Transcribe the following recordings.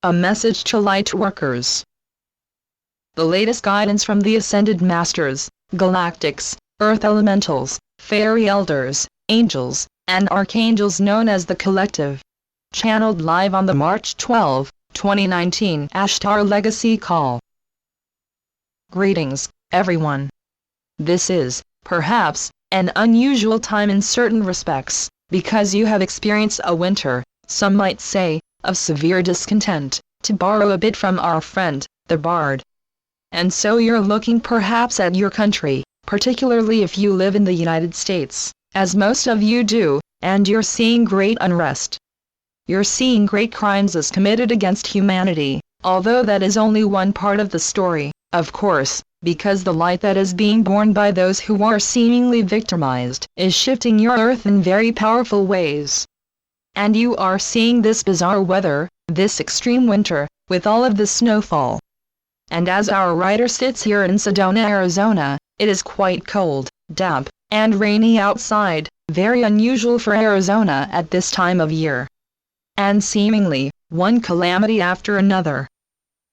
A message to Lightworkers. The latest guidance from the Ascended Masters, Galactics, Earth Elementals, Fairy Elders, Angels, and Archangels known as the Collective. Channeled live on the March 12, 2019 Ashtar Legacy Call. Greetings, everyone. This is, perhaps, an unusual time in certain respects, because you have experienced a winter, some might say, of severe discontent, to borrow a bit from our friend, the Bard. And so you're looking perhaps at your country, particularly if you live in the United States, as most of you do, and you're seeing great unrest. You're seeing great crimes as committed against humanity, although that is only one part of the story, of course, because the light that is being borne by those who are seemingly victimized is shifting your earth in very powerful ways. And you are seeing this bizarre weather, this extreme winter, with all of the snowfall. And as our writer sits here in Sedona, Arizona, it is quite cold, damp, and rainy outside, very unusual for Arizona at this time of year. And seemingly, one calamity after another.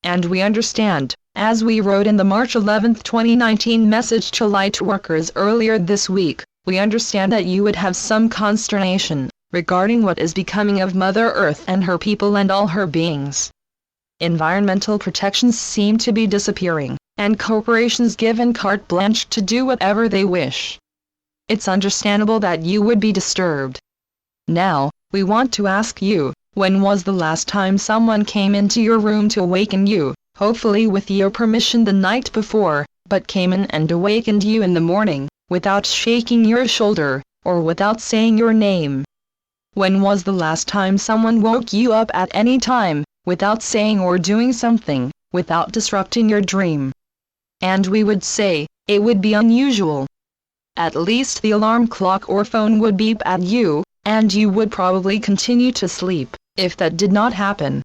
And we understand, as we wrote in the March 11, 2019 message to Lightworkers earlier this week, we understand that you would have some consternation regarding what is becoming of Mother Earth and her people and all her beings. Environmental protections seem to be disappearing, and corporations given carte blanche to do whatever they wish. It's understandable that you would be disturbed. Now, we want to ask you, when was the last time someone came into your room to awaken you, hopefully with your permission the night before, but came in and awakened you in the morning, without shaking your shoulder, or without saying your name? When was the last time someone woke you up at any time, without saying or doing something, without disrupting your dream? And we would say, it would be unusual. At least the alarm clock or phone would beep at you, and you would probably continue to sleep, if that did not happen.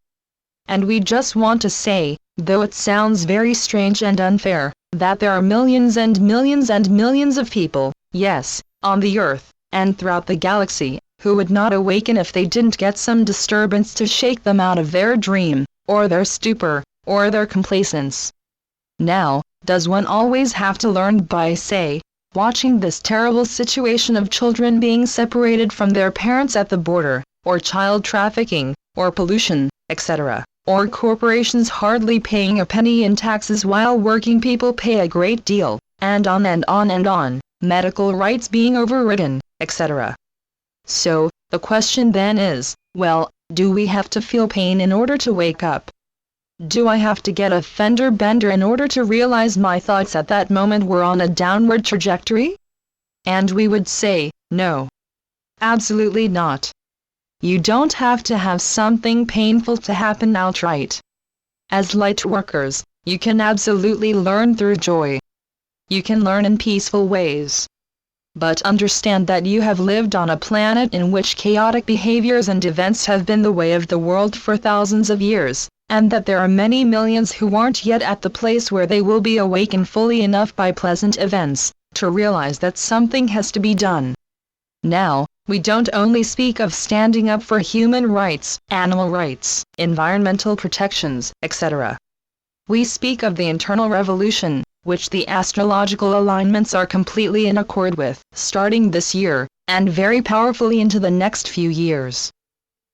And we just want to say, though it sounds very strange and unfair, that there are millions and millions and millions of people, yes, on the Earth, and throughout the galaxy, who would not awaken if they didn't get some disturbance to shake them out of their dream, or their stupor, or their complacence. Now, does one always have to learn by, say, watching this terrible situation of children being separated from their parents at the border, or child trafficking, or pollution, etc., or corporations hardly paying a penny in taxes while working people pay a great deal, and on and on and on, medical rights being overridden, etc.? So, the question then is, well, do we have to feel pain in order to wake up? Do I have to get a fender bender in order to realize my thoughts at that moment were on a downward trajectory? And we would say, no. Absolutely not. You don't have to have something painful to happen outright. As Lightworkers, you can absolutely learn through joy. You can learn in peaceful ways. But understand that you have lived on a planet in which chaotic behaviors and events have been the way of the world for thousands of years, and that there are many millions who aren't yet at the place where they will be awakened fully enough by pleasant events, to realize that something has to be done. Now, we don't only speak of standing up for human rights, animal rights, environmental protections, etc. We speak of the internal revolution, which the astrological alignments are completely in accord with, starting this year, and very powerfully into the next few years.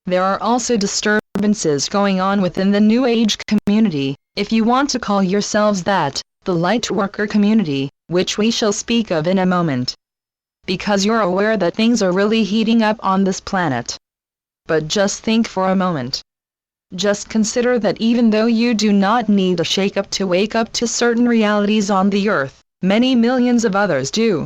There are also disturbances going on within the New Age community, if you want to call yourselves that, the Lightworker community, which we shall speak of in a moment. Because you're aware that things are really heating up on this planet. But just think for a moment. Just consider that even though you do not need a shake-up to wake up to certain realities on the Earth, many millions of others do.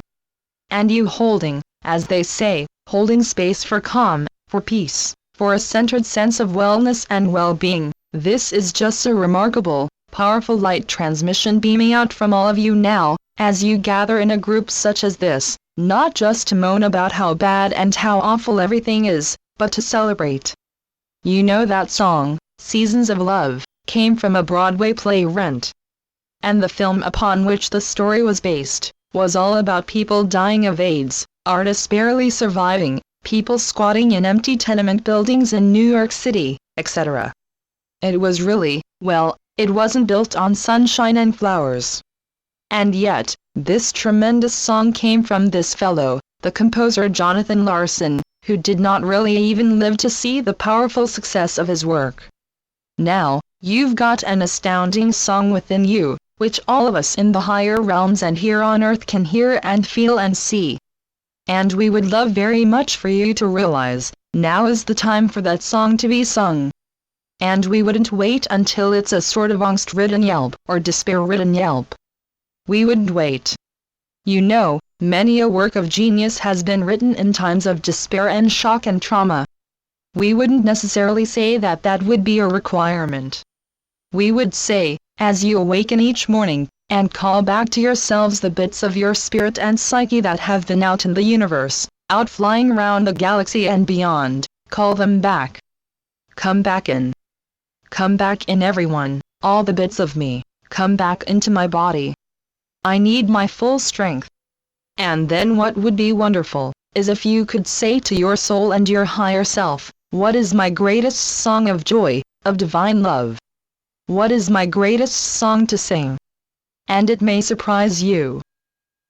And you holding, as they say, holding space for calm, for peace, for a centered sense of wellness and well-being, this is just a remarkable, powerful light transmission beaming out from all of you now, as you gather in a group such as this, not just to moan about how bad and how awful everything is, but to celebrate. You know that song, Seasons of Love, came from a Broadway play Rent. And the film upon which the story was based, was all about people dying of AIDS, artists barely surviving, people squatting in empty tenement buildings in New York City, etc. It was really, well, it wasn't built on sunshine and flowers. And yet, this tremendous song came from this fellow, the composer Jonathan Larson, who did not really even live to see the powerful success of his work. Now, you've got an astounding song within you, which all of us in the higher realms and here on earth can hear and feel and see. And we would love very much for you to realize, now is the time for that song to be sung. And we wouldn't wait until it's a sort of angst-ridden yelp or despair-ridden yelp. We wouldn't wait. You know, many a work of genius has been written in times of despair and shock and trauma. We wouldn't necessarily say that that would be a requirement. We would say, as you awaken each morning, and call back to yourselves the bits of your spirit and psyche that have been out in the universe, out flying around the galaxy and beyond, call them back. Come back in. Come back in everyone, all the bits of me, come back into my body. I need my full strength. And then what would be wonderful, is if you could say to your soul and your higher self, what is my greatest song of joy, of divine love? What is my greatest song to sing? And it may surprise you.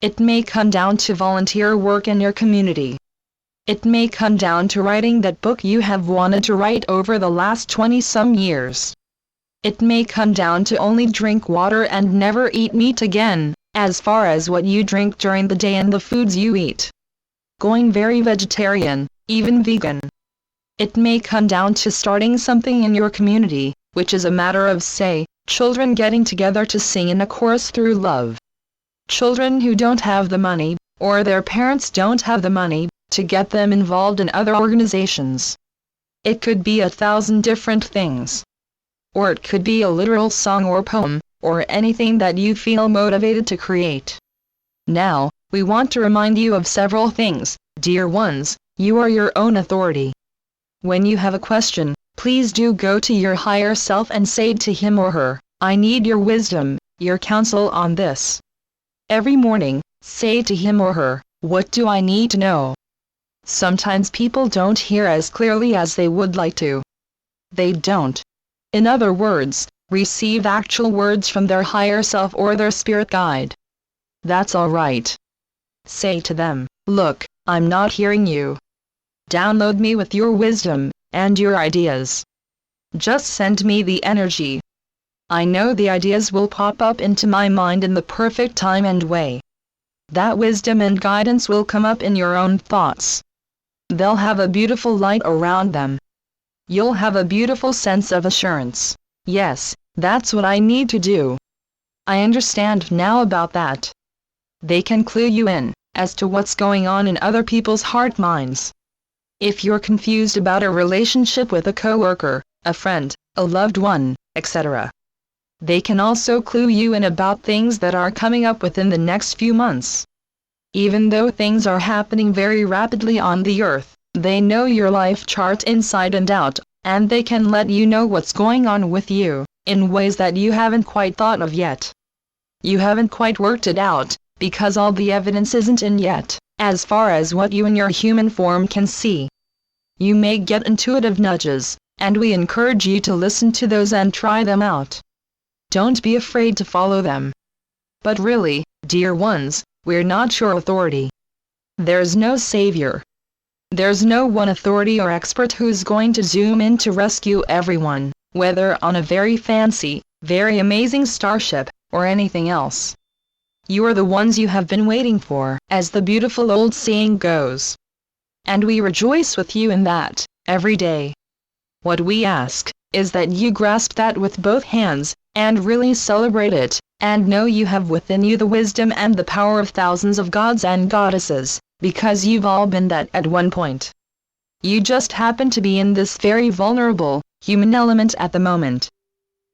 It may come down to volunteer work in your community. It may come down to writing that book you have wanted to write over the last 20-some years. It may come down to only drink water and never eat meat again, as far as what you drink during the day and the foods you eat. Going very vegetarian, even vegan. It may come down to starting something in your community, which is a matter of, say, children getting together to sing in a chorus through love. Children who don't have the money, or their parents don't have the money, to get them involved in other organizations. It could be 1,000 different things. Or it could be a literal song or poem, or anything that you feel motivated to create. Now, we want to remind you of several things, dear ones. You are your own authority. When you have a question, please do go to your higher self and say to him or her, I need your wisdom, your counsel on this. Every morning, say to him or her, what do I need to know? Sometimes people don't hear as clearly as they would like to. They don't. In other words, receive actual words from their higher self or their spirit guide. That's all right. Say to them, look, I'm not hearing you. Download me with your wisdom and your ideas. Just send me the energy. I know the ideas will pop up into my mind in the perfect time and way. That wisdom and guidance will come up in your own thoughts. They'll have a beautiful light around them. You'll have a beautiful sense of assurance. Yes, that's what I need to do. I understand now about that. They can clue you in, as to what's going on in other people's heart minds. If you're confused about a relationship with a coworker, a friend, a loved one, etc. They can also clue you in about things that are coming up within the next few months. Even though things are happening very rapidly on the earth, they know your life chart inside and out, and they can let you know what's going on with you, in ways that you haven't quite thought of yet. You haven't quite worked it out, because all the evidence isn't in yet, as far as what you in your human form can see. You may get intuitive nudges, and we encourage you to listen to those and try them out. Don't be afraid to follow them. But really, dear ones, we're not your authority. There's no savior. There's no one authority or expert who's going to zoom in to rescue everyone, whether on a very fancy, very amazing starship, or anything else. You are the ones you have been waiting for, as the beautiful old saying goes. And we rejoice with you in that, every day. What we ask, is that you grasp that with both hands, and really celebrate it, and know you have within you the wisdom and the power of thousands of gods and goddesses, because you've all been that at one point. You just happen to be in this very vulnerable, human element at the moment.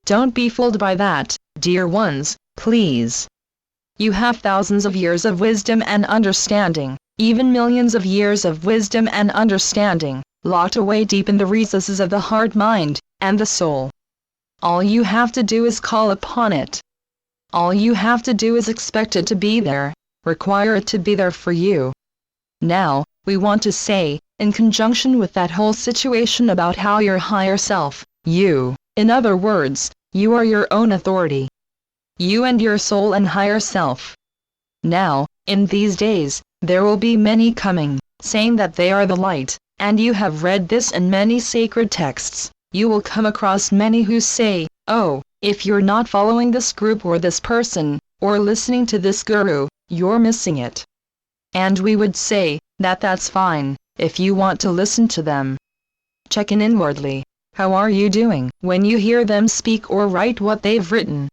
Don't be fooled by that, dear ones, please. You have thousands of years of wisdom and understanding, even millions of years of wisdom and understanding, locked away deep in the recesses of the heart, mind, and the soul. All you have to do is call upon it. All you have to do is expect it to be there, require it to be there for you. Now, we want to say, in conjunction with that whole situation about how your higher self, you, In other words, you are your own authority. You and your soul and higher self. Now, in these days, there will be many coming, saying that they are the light, and you have read this in many sacred texts. You will come across many who say, oh, if you're not following this group or this person, or listening to this guru, you're missing it. And we would say, that's fine, if you want to listen to them. Check in inwardly. How are you doing when you hear them speak or write what they've written?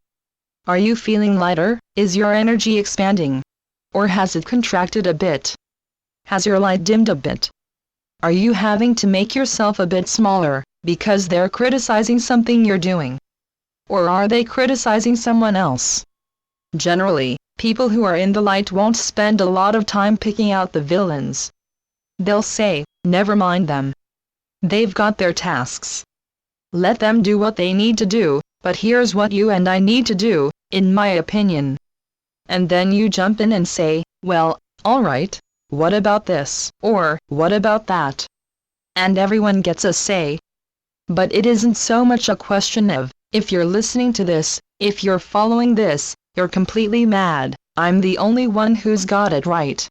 Are you feeling lighter? Is your energy expanding? Or has it contracted a bit? Has your light dimmed a bit? Are you having to make yourself a bit smaller, because they're criticizing something you're doing? Or are they criticizing someone else? Generally, people who are in the light won't spend a lot of time picking out the villains. They'll say, never mind them. They've got their tasks. Let them do what they need to do, but here's what you and I need to do, in my opinion. And then you jump in and say, well, alright, what about this, or what about that? And everyone gets a say. But it isn't so much a question of, if you're listening to this, if you're following this, you're completely mad, I'm the only one who's got it right.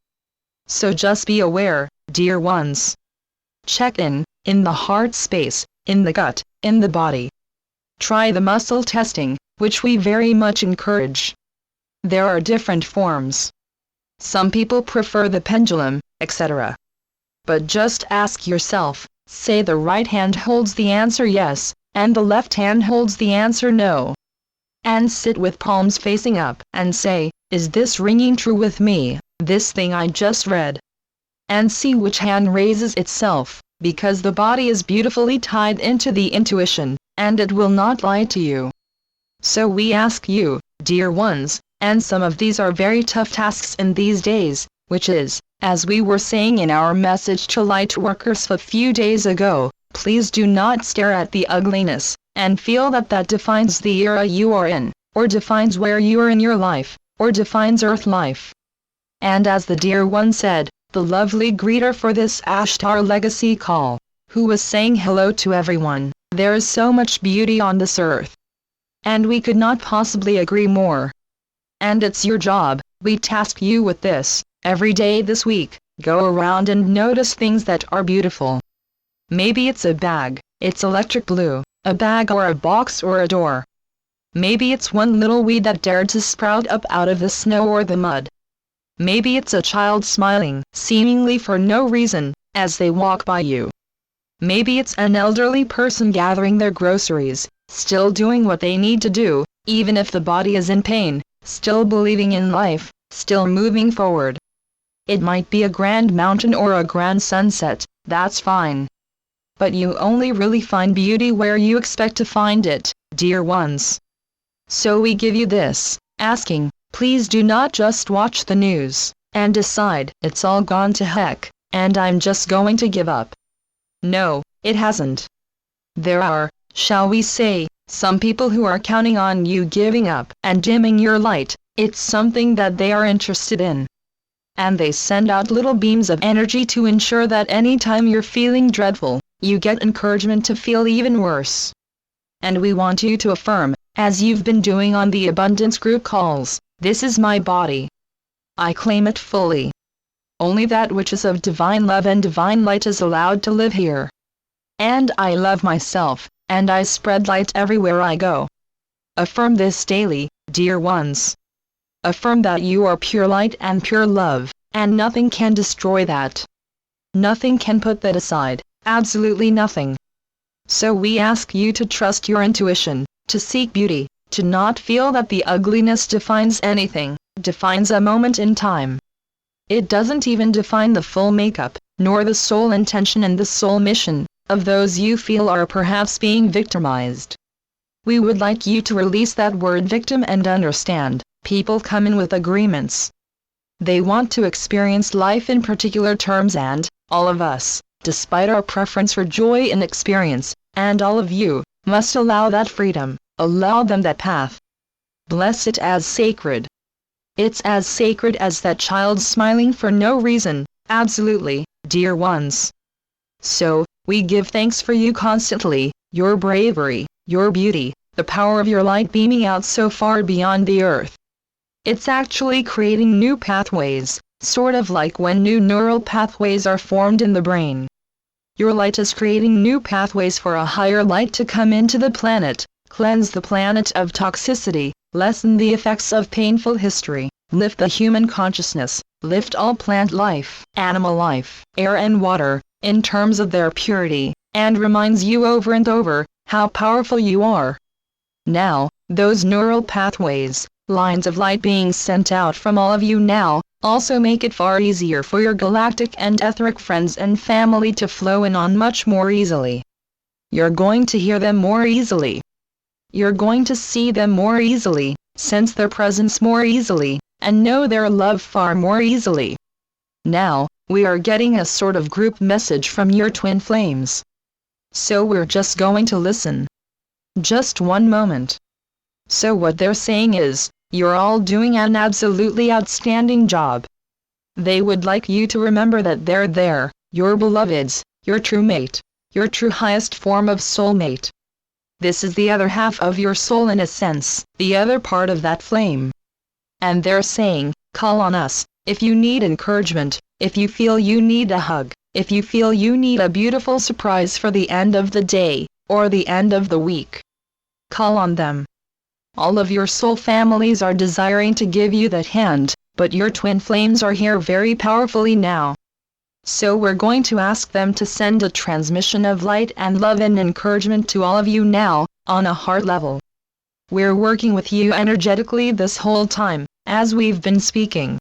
So just be aware, dear ones. Check in the heart space, in the gut, in the body. Try the muscle testing, which we very much encourage. There are different forms. Some people prefer the pendulum, etc. But just ask yourself, say the right hand holds the answer yes, and the left hand holds the answer no. And sit with palms facing up and say, is this ringing true with me, this thing I just read? And see which hand raises itself, because the body is beautifully tied into the intuition, and it will not lie to you. So we ask you, dear ones, and some of these are very tough tasks in these days, which is, as we were saying in our message to Lightworkers a few days ago, please do not stare at the ugliness, and feel that defines the era you are in, or defines where you are in your life, or defines Earth life. And as the dear one said, the lovely greeter for this Ashtar Legacy call, who was saying hello to everyone, there is so much beauty on this earth. And we could not possibly agree more. And it's your job, we task you with this, every day this week, go around and notice things that are beautiful. Maybe it's a bag, it's electric blue, a bag or a box or a door. Maybe it's one little weed that dared to sprout up out of the snow or the mud. Maybe it's a child smiling, seemingly for no reason, as they walk by you. Maybe it's an elderly person gathering their groceries, still doing what they need to do, even if the body is in pain, still believing in life, still moving forward. It might be a grand mountain or a grand sunset, that's fine. But you only really find beauty where you expect to find it, dear ones. So we give you this, asking, please do not just watch the news, and decide, it's all gone to heck, and I'm just going to give up. No, it hasn't. There are, shall we say, some people who are counting on you giving up and dimming your light, it's something that they are interested in. And they send out little beams of energy to ensure that anytime you're feeling dreadful, you get encouragement to feel even worse. And we want you to affirm, as you've been doing on the abundance group calls, this is my body. I claim it fully. Only that which is of divine love and divine light is allowed to live here. And I love myself, and I spread light everywhere I go. Affirm this daily, dear ones. Affirm that you are pure light and pure love, and nothing can destroy that. Nothing can put that aside, absolutely nothing. So we ask you to trust your intuition, to seek beauty, to not feel that the ugliness defines anything, defines a moment in time. It doesn't even define the full makeup, nor the soul intention and the soul mission, of those you feel are perhaps being victimized. We would like you to release that word victim and understand, people come in with agreements. They want to experience life in particular terms and, all of us, despite our preference for joy in experience, and all of you, must allow that freedom, allow them that path. Bless it as sacred. It's as sacred as that child smiling for no reason, absolutely, dear ones. So, we give thanks for you constantly, your bravery, your beauty, the power of your light beaming out so far beyond the earth. It's actually creating new pathways, sort of like when new neural pathways are formed in the brain. Your light is creating new pathways for a higher light to come into the planet, cleanse the planet of toxicity, lessen the effects of painful history, lift the human consciousness, lift all plant life, animal life, air and water, in terms of their purity, and reminds you over and over how powerful you are. Now, those neural pathways, lines of light being sent out from all of you now, also make it far easier for your galactic and etheric friends and family to flow in on much more easily. You're going to hear them more easily. You're going to see them more easily, sense their presence more easily, and know their love far more easily. Now, we are getting a sort of group message from your twin flames. So we're just going to listen. Just one moment. So what they're saying is, you're all doing an absolutely outstanding job. They would like you to remember that they're there, your beloveds, your true mate, your true highest form of soulmate. This is the other half of your soul in a sense, the other part of that flame. And they're saying, call on us, if you need encouragement, if you feel you need a hug, if you feel you need a beautiful surprise for the end of the day, or the end of the week. Call on them. All of your soul families are desiring to give you that hand, but your twin flames are here very powerfully now. So we're going to ask them to send a transmission of light and love and encouragement to all of you now, on a heart level. We're working with you energetically this whole time, as we've been speaking.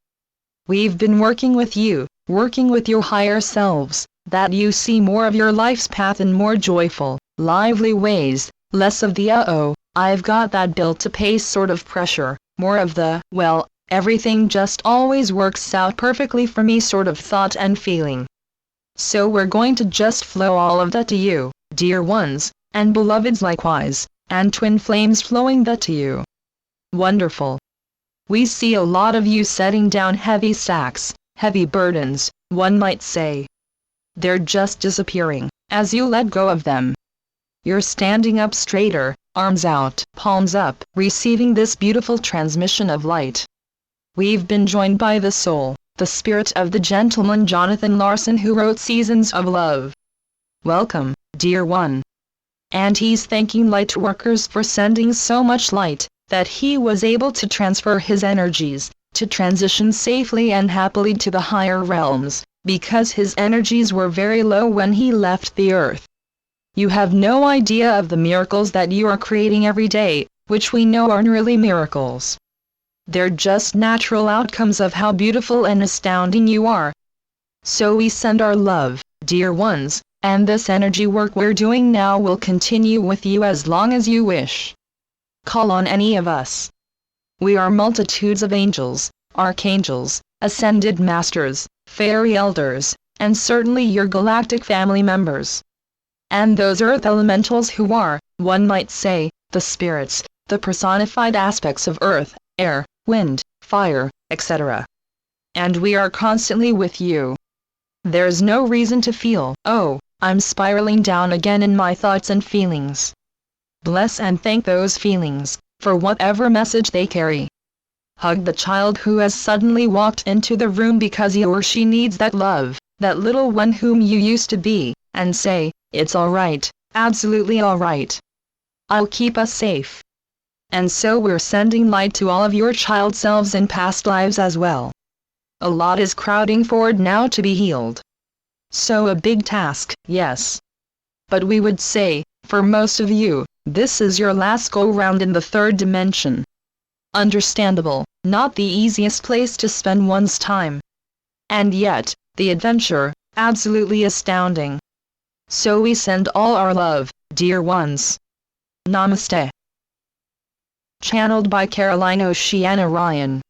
We've been working with you, working with your higher selves, that you see more of your life's path in more joyful, lively ways, less of the I've got that bill to pay sort of pressure, more of the, well, everything just always works out perfectly for me sort of thought and feeling. So we're going to just flow all of that to you, dear ones, and beloveds likewise, and twin flames flowing that to you. Wonderful. We see a lot of you setting down heavy sacks, heavy burdens, one might say. They're just disappearing, as you let go of them. You're standing up straighter, arms out, palms up, receiving this beautiful transmission of light. We've been joined by the soul, the spirit of the gentleman Jonathan Larson who wrote Seasons of Love. Welcome, dear one. And he's thanking Lightworkers for sending so much light, that he was able to transfer his energies, to transition safely and happily to the higher realms, because his energies were very low when he left the earth. You have no idea of the miracles that you are creating every day, which we know aren't really miracles. They're just natural outcomes of how beautiful and astounding you are. So we send our love, dear ones, and this energy work we're doing now will continue with you as long as you wish. Call on any of us. We are multitudes of angels, archangels, ascended masters, fairy elders, and certainly your galactic family members. And those earth elementals who are, one might say, the spirits, the personified aspects of earth, air, wind, fire, etc. And we are constantly with you. There's no reason to feel, oh, I'm spiraling down again in my thoughts and feelings. Bless and thank those feelings, for whatever message they carry. Hug the child who has suddenly walked into the room because he or she needs that love, that little one whom you used to be, and say, it's all right, absolutely all right. I'll keep us safe. And so we're sending light to all of your child selves in past lives as well. A lot is crowding forward now to be healed. So a big task, yes. But we would say, for most of you, this is your last go-round in the third dimension. Understandable, not the easiest place to spend one's time. And yet, the adventure, absolutely astounding. So we send all our love, dear ones. Namaste. Channeled by Caroline Oceana Ryan.